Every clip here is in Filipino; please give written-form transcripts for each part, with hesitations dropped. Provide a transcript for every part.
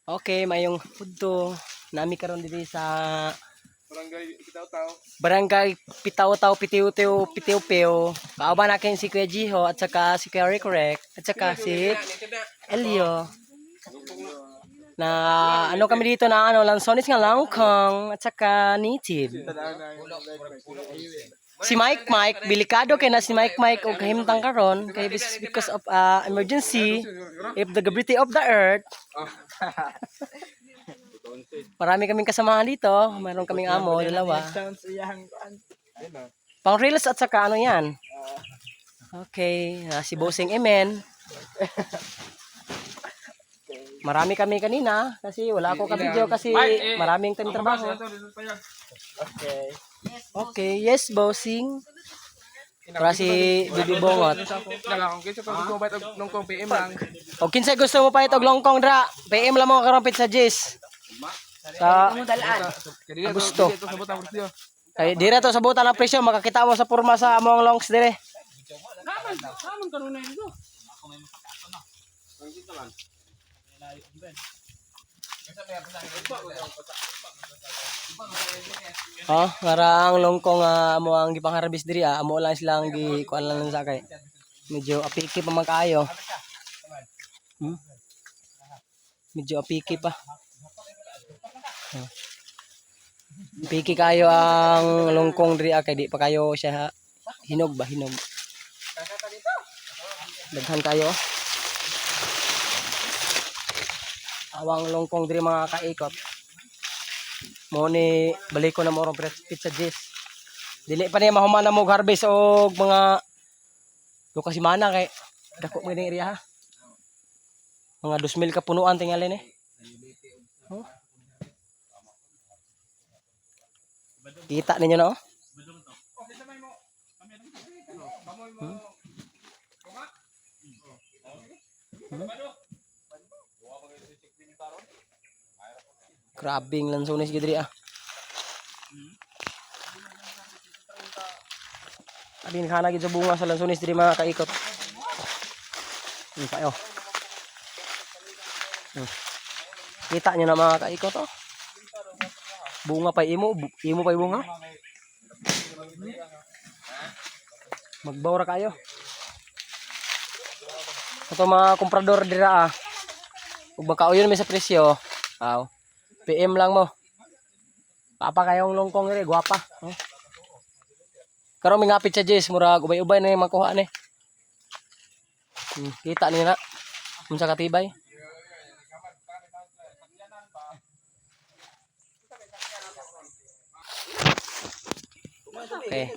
Okay, mayong pudto. Nami karon diri sa Barangay Pitaw-Taw. Barangay Pitaw-Taw, Pitiw-Piw. Kauban nakin si Kuya Jiho at saka si Kuya Ricorek at saka si Elio. Na ano kami dito na ano lansones nga langkong at saka native. Si Mike bilikado kay na si Mike og kahimtang karon kay because of emergency if the gravity of the earth. Marami kaming kasamahan dito. Mayroon kaming amo, dalawa. Pang reels at saka ano yan. Okay, si Bossing Emen. Marami kami kanina kasi wala ako ka-video kasi maraming tayong trabaho. Okay. Okay, yes Bossing. Para si Bibi Bongot. Kung kinsa pa gusto mo bayad og nung PM lang. O kinsa gusto mo pa itog longkong dra? PM lang mo karon pit sa Jis. Sa Agosto. Kay dire to sa buta ng presyo makakita mo sa porma sa among longs dire. Naman kanunay nito. Oh, ngarang longkong amo ang gipangharvest diri amo lang silang gi kuan lang sa kay. Medyo apiki pa man kaayo. Medyo apiki pa. Apiki kayo ang longkong diri kay di pa kayo siya hinog ba hinog. Daghan kayo. Awang longkong diri mga kaikot. Mo ni balik ko na mo pizza Jis. Dili pa niya mahuman na mo harvest og mga lukas semana kay dako mo ding area ha. Mga 2,000 ka punuan tingali ni. Oh. Kita ninyo na oh. Grabing lansones gid diri Abin kana gid sa bunga sa lansones diri mga kaikot. Payo. Kita niyo na mga kaikot oh. Bunga pa imo pa bunga. Magbawra kayo. Ito mga komprador dira Ug makauyon mi sa presyo. Aw. PM lang mo. Papa kayong longkong diri, guwapa. Karon mingapit sa Jis, murag ubay-ubay na yung makuha ni. Kita niyo na. Unsa katibay. Okay.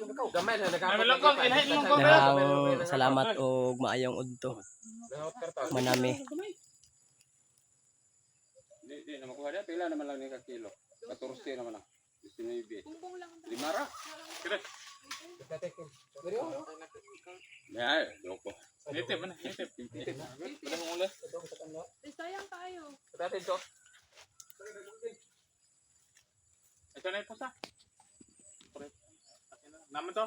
Daghang salamat og maayong udto. Manami. Di na makuha dia pila naman lang ni ka kilo. 14 naman lang. 19. Limara. Kira. Ya, loko. Nitip na, nitip. Wala mo ulit. Sayang kayo. Dati to. Ito na ito sa. Naman to.